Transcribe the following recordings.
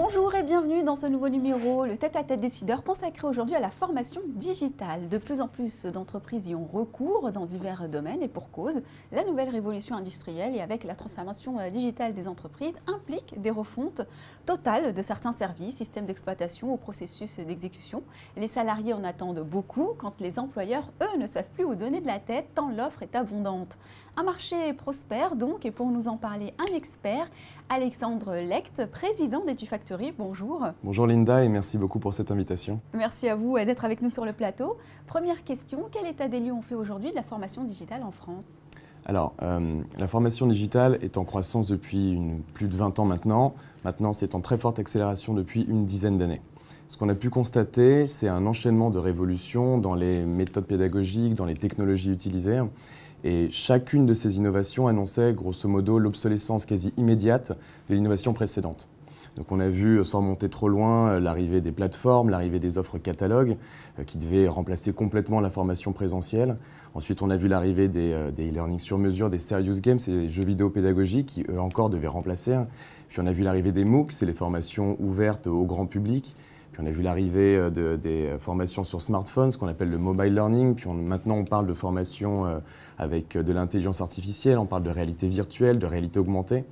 Bonjour et bienvenue dans ce nouveau numéro, le tête-à-tête décideur consacré aujourd'hui à la formation digitale. De plus en plus d'entreprises y ont recours dans divers domaines et pour cause, la nouvelle révolution industrielle et avec la transformation digitale des entreprises implique des refontes totales de certains services, systèmes d'exploitation ou processus d'exécution. Les salariés en attendent beaucoup quand les employeurs, eux, ne savent plus où donner de la tête tant l'offre est abondante. Un marché prospère donc, et pour nous en parler, un expert, Alexandre Lecht, président d'EduFactory. Bonjour. Bonjour Linda et merci beaucoup pour cette invitation. Merci à vous d'être avec nous sur le plateau. Première question, quel état des lieux on fait aujourd'hui de la formation digitale en France ? Alors, la formation digitale est en croissance depuis plus de 20 ans maintenant. Maintenant, c'est en très forte accélération depuis une dizaine d'années. Ce qu'on a pu constater, c'est un enchaînement de révolutions dans les méthodes pédagogiques, dans les technologies utilisées. Et chacune de ces innovations annonçait grosso modo l'obsolescence quasi immédiate de l'innovation précédente. Donc on a vu, sans remonter trop loin, l'arrivée des plateformes, l'arrivée des offres catalogues qui devaient remplacer complètement la formation présentielle. Ensuite, on a vu l'arrivée des e-learning sur mesure, des serious games, c'est les jeux vidéo pédagogiques qui, eux encore, devaient remplacer. Puis on a vu l'arrivée des MOOC, c'est les formations ouvertes au grand public. Puis on a vu l'arrivée des formations sur smartphone, ce qu'on appelle le mobile learning. Puis maintenant, on parle de formation avec de l'intelligence artificielle, on parle de réalité virtuelle, de réalité augmentée.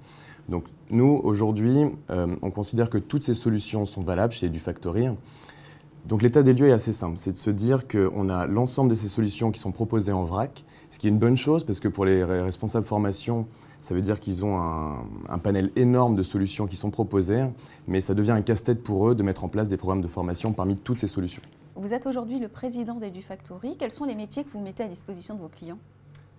Donc nous, aujourd'hui, on considère que toutes ces solutions sont valables chez EduFactory. Donc l'état des lieux est assez simple, c'est de se dire qu'on a l'ensemble de ces solutions qui sont proposées en vrac, ce qui est une bonne chose parce que pour les responsables formation, ça veut dire qu'ils ont un panel énorme de solutions qui sont proposées, mais ça devient un casse-tête pour eux de mettre en place des programmes de formation parmi toutes ces solutions. Vous êtes aujourd'hui le président d'EduFactory. Quels sont les métiers que vous mettez à disposition de vos clients ?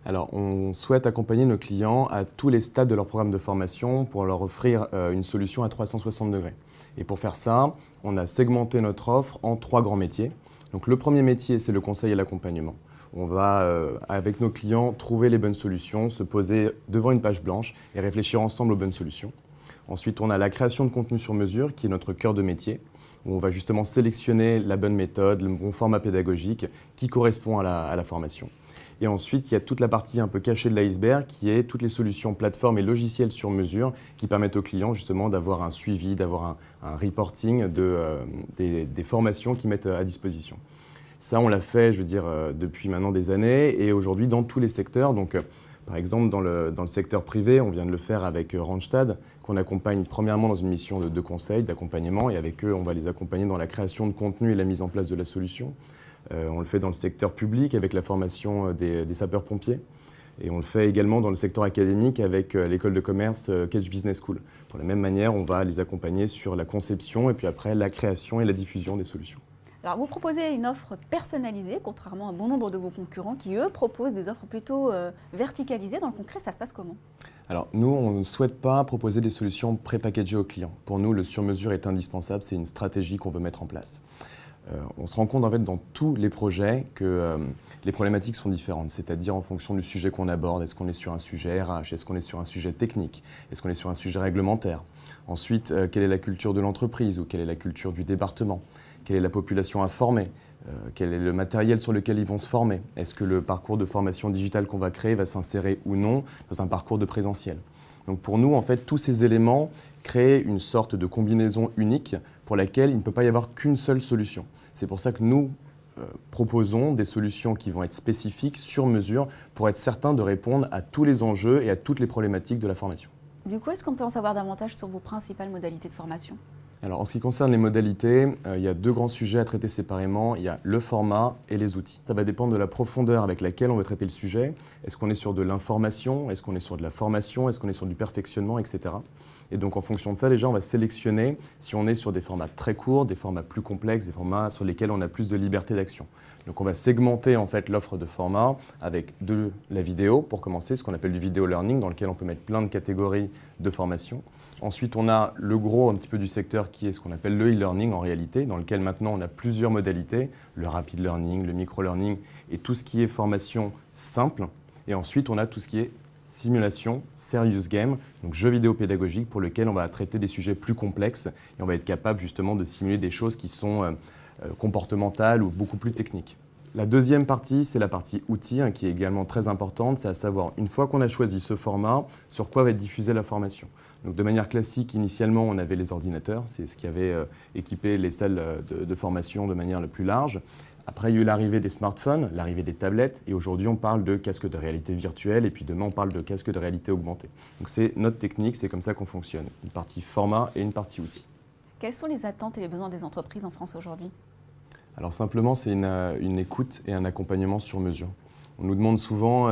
Alors, on souhaite accompagner nos clients à tous les stades de leur programme de formation pour leur offrir une solution à 360 degrés. Et pour faire ça, on a segmenté notre offre en 3 grands métiers. Donc, le premier métier, c'est le conseil et l'accompagnement. On va, avec nos clients, trouver les bonnes solutions, se poser devant une page blanche et réfléchir ensemble aux bonnes solutions. Ensuite, on a la création de contenu sur mesure, qui est notre cœur de métier, où on va justement sélectionner la bonne méthode, le bon format pédagogique qui correspond à la formation. Et ensuite, il y a toute la partie un peu cachée de l'iceberg qui est toutes les solutions plateformes et logiciels sur mesure qui permettent aux clients justement d'avoir un suivi, d'avoir un reporting des formations qu'ils mettent à disposition. Ça, on l'a fait, je veux dire, depuis maintenant des années et aujourd'hui dans tous les secteurs. Donc, par exemple, dans le secteur privé, on vient de le faire avec Randstad, qu'on accompagne premièrement dans une mission de conseil, d'accompagnement, et avec eux, on va les accompagner dans la création de contenu et la mise en place de la solution. On le fait dans le secteur public avec la formation des sapeurs-pompiers. Et on le fait également dans le secteur académique avec l'école de commerce Cage Business School. Pour la même manière, on va les accompagner sur la conception et puis après la création et la diffusion des solutions. Alors, vous proposez une offre personnalisée, contrairement à bon nombre de vos concurrents qui, eux, proposent des offres plutôt verticalisées. Dans le concret, ça se passe comment ? Alors, nous, on ne souhaite pas proposer des solutions pré-packagées aux clients. Pour nous, le sur-mesure est indispensable, c'est une stratégie qu'on veut mettre en place. On se rend compte en fait dans tous les projets que les problématiques sont différentes, c'est-à-dire en fonction du sujet qu'on aborde. Est-ce qu'on est sur un sujet RH? Est-ce qu'on est sur un sujet technique? Est-ce qu'on est sur un sujet réglementaire? Ensuite, quelle est la culture de l'entreprise ou quelle est la culture du département? Quelle est la population à former? Quel est le matériel sur lequel ils vont se former? Est-ce que le parcours de formation digitale qu'on va créer va s'insérer ou non dans un parcours de présentiel? Donc pour nous, en fait, tous ces éléments créent une sorte de combinaison unique pour laquelle il ne peut pas y avoir qu'une seule solution. C'est pour ça que nous proposons des solutions qui vont être spécifiques, sur mesure, pour être certains de répondre à tous les enjeux et à toutes les problématiques de la formation. Du coup, est-ce qu'on peut en savoir davantage sur vos principales modalités de formation ? Alors, en ce qui concerne les modalités, il y a 2 grands sujets à traiter séparément. Il y a le format et les outils. Ça va dépendre de la profondeur avec laquelle on veut traiter le sujet. Est-ce qu'on est sur de l'information? Est-ce qu'on est sur de la formation? Est-ce qu'on est sur du perfectionnement, etc. Et donc, en fonction de ça, déjà, on va sélectionner si on est sur des formats très courts, des formats plus complexes, des formats sur lesquels on a plus de liberté d'action. Donc, on va segmenter en fait l'offre de formats avec de la vidéo, pour commencer, ce qu'on appelle du vidéo learning, dans lequel on peut mettre plein de catégories de formation. Ensuite, on a le gros un petit peu du secteur qui est ce qu'on appelle le e-learning en réalité, dans lequel maintenant on a plusieurs modalités, le rapid learning, le micro-learning et tout ce qui est formation simple. Et ensuite, on a tout ce qui est simulation, serious game, donc jeux vidéo pédagogiques pour lequel on va traiter des sujets plus complexes et on va être capable justement de simuler des choses qui sont comportementales ou beaucoup plus techniques. La deuxième partie, c'est la partie outils, qui est également très importante. C'est à savoir, une fois qu'on a choisi ce format, sur quoi va être diffusée la formation. Donc, de manière classique, initialement, on avait les ordinateurs. C'est ce qui avait équipé les salles de formation de manière la plus large. Après, il y a eu l'arrivée des smartphones, l'arrivée des tablettes, et aujourd'hui, on parle de casques de réalité virtuelle, et puis demain, on parle de casques de réalité augmentée. Donc, c'est notre technique, c'est comme ça qu'on fonctionne. Une partie format et une partie outils. Quelles sont les attentes et les besoins des entreprises en France aujourd'hui? Alors simplement, c'est une écoute et un accompagnement sur mesure. On nous demande souvent,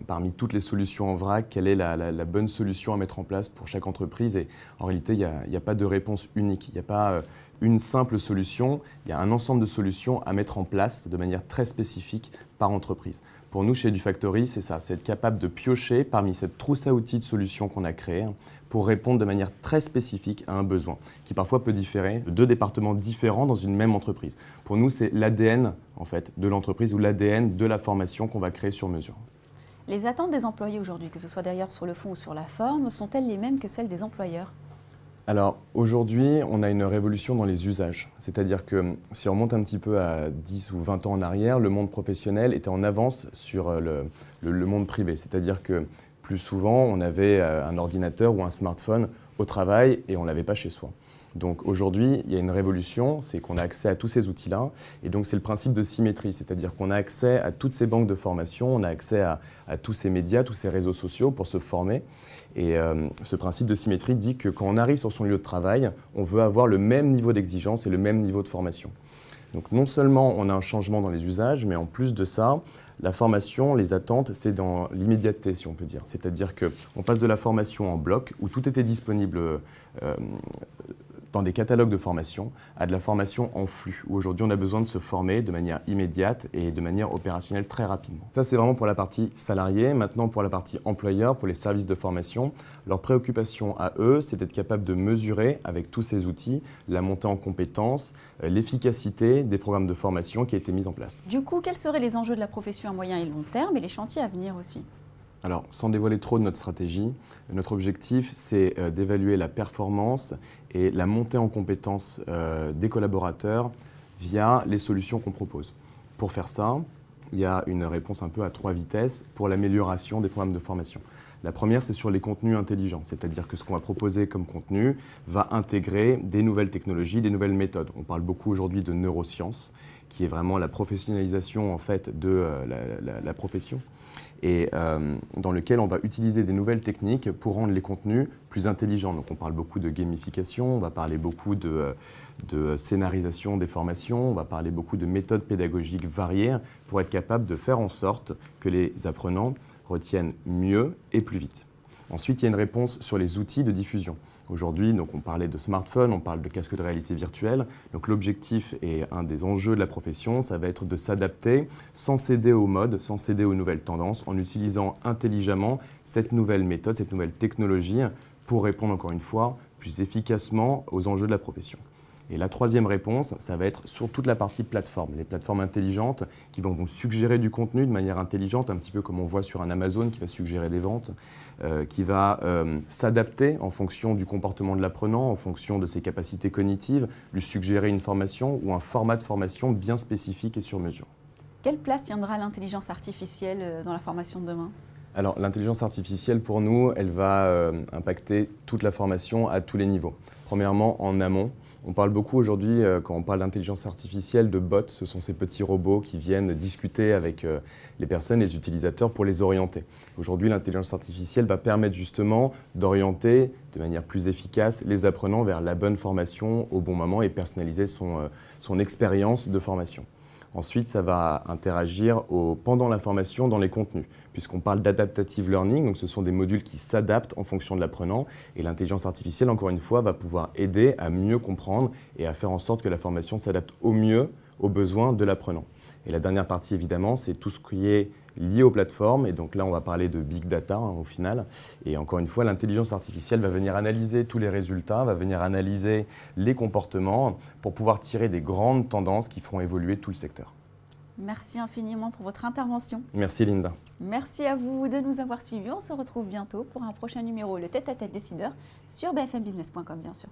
parmi toutes les solutions en vrac, quelle est la bonne solution à mettre en place pour chaque entreprise. Et en réalité, il n'y a pas de réponse unique. Il n'y a pas une simple solution. Il y a un ensemble de solutions à mettre en place de manière très spécifique par entreprise. Pour nous, chez Dufactory, c'est ça, c'est être capable de piocher parmi cette trousse à outils de solutions qu'on a créée pour répondre de manière très spécifique à un besoin qui parfois peut différer de deux départements différents dans une même entreprise. Pour nous, c'est l'ADN en fait, de l'entreprise ou l'ADN de la formation qu'on va créer sur mesure. Les attentes des employés aujourd'hui, que ce soit d'ailleurs sur le fond ou sur la forme, sont-elles les mêmes que celles des employeurs? Alors aujourd'hui, on a une révolution dans les usages. C'est-à-dire que si on remonte un petit peu à 10 ou 20 ans en arrière, le monde professionnel était en avance sur le monde privé. C'est-à-dire que plus souvent, on avait un ordinateur ou un smartphone au travail et on ne l'avait pas chez soi. Donc aujourd'hui, il y a une révolution, c'est qu'on a accès à tous ces outils-là. Et donc c'est le principe de symétrie, c'est-à-dire qu'on a accès à toutes ces banques de formation, on a accès à tous ces médias, tous ces réseaux sociaux pour se former. Et ce principe de symétrie dit que quand on arrive sur son lieu de travail, on veut avoir le même niveau d'exigence et le même niveau de formation. Donc non seulement on a un changement dans les usages, mais en plus de ça, la formation, les attentes, c'est dans l'immédiateté, si on peut dire. C'est-à-dire qu'on passe de la formation en bloc, où tout était disponible dans des catalogues de formation, à de la formation en flux, où aujourd'hui on a besoin de se former de manière immédiate et de manière opérationnelle très rapidement. Ça, c'est vraiment pour la partie salarié. Maintenant, pour la partie employeur, pour les services de formation, leur préoccupation à eux, c'est d'être capable de mesurer avec tous ces outils la montée en compétences, l'efficacité des programmes de formation qui ont été mis en place. Du coup, quels seraient les enjeux de la profession à moyen et long terme et les chantiers à venir aussi? Alors, sans dévoiler trop de notre stratégie, notre objectif, c'est d'évaluer la performance et la montée en compétences des collaborateurs via les solutions qu'on propose. Pour faire ça, il y a une réponse un peu à 3 vitesses pour l'amélioration des programmes de formation. La première, c'est sur les contenus intelligents, c'est-à-dire que ce qu'on va proposer comme contenu va intégrer des nouvelles technologies, des nouvelles méthodes. On parle beaucoup aujourd'hui de neurosciences, qui est vraiment la professionnalisation en fait de la profession, et dans lequel on va utiliser des nouvelles techniques pour rendre les contenus plus intelligents. Donc on parle beaucoup de gamification, on va parler beaucoup de scénarisation des formations, on va parler beaucoup de méthodes pédagogiques variées pour être capable de faire en sorte que les apprenants retiennent mieux et plus vite. Ensuite, il y a une réponse sur les outils de diffusion. Aujourd'hui, donc, on parlait de smartphone, on parle de casque de réalité virtuelle. Donc l'objectif et un des enjeux de la profession, ça va être de s'adapter sans céder aux modes, sans céder aux nouvelles tendances, en utilisant intelligemment cette nouvelle méthode, cette nouvelle technologie pour répondre encore une fois plus efficacement aux enjeux de la profession. Et la troisième réponse, ça va être sur toute la partie plateforme, les plateformes intelligentes qui vont vous suggérer du contenu de manière intelligente, un petit peu comme on voit sur un Amazon qui va suggérer des ventes, qui va s'adapter en fonction du comportement de l'apprenant, en fonction de ses capacités cognitives, lui suggérer une formation ou un format de formation bien spécifique et sur mesure. Quelle place tiendra l'intelligence artificielle dans la formation de demain ? Alors l'intelligence artificielle pour nous, elle va impacter toute la formation à tous les niveaux. Premièrement, en amont. On parle beaucoup aujourd'hui, quand on parle d'intelligence artificielle, de bots. Ce sont ces petits robots qui viennent discuter avec les personnes, les utilisateurs, pour les orienter. Aujourd'hui, l'intelligence artificielle va permettre justement d'orienter de manière plus efficace les apprenants vers la bonne formation au bon moment et personnaliser son expérience de formation. Ensuite, ça va interagir pendant la formation dans les contenus, puisqu'on parle d'adaptative learning, donc ce sont des modules qui s'adaptent en fonction de l'apprenant, et l'intelligence artificielle, encore une fois, va pouvoir aider à mieux comprendre et à faire en sorte que la formation s'adapte au mieux aux besoins de l'apprenant. Et la dernière partie, évidemment, c'est tout ce qui est lié aux plateformes. Et donc là, on va parler de big data au final. Et encore une fois, l'intelligence artificielle va venir analyser tous les résultats, va venir analyser les comportements pour pouvoir tirer des grandes tendances qui feront évoluer tout le secteur. Merci infiniment pour votre intervention. Merci Linda. Merci à vous de nous avoir suivis. On se retrouve bientôt pour un prochain numéro, le tête-à-tête décideur, sur bfmbusiness.com bien sûr.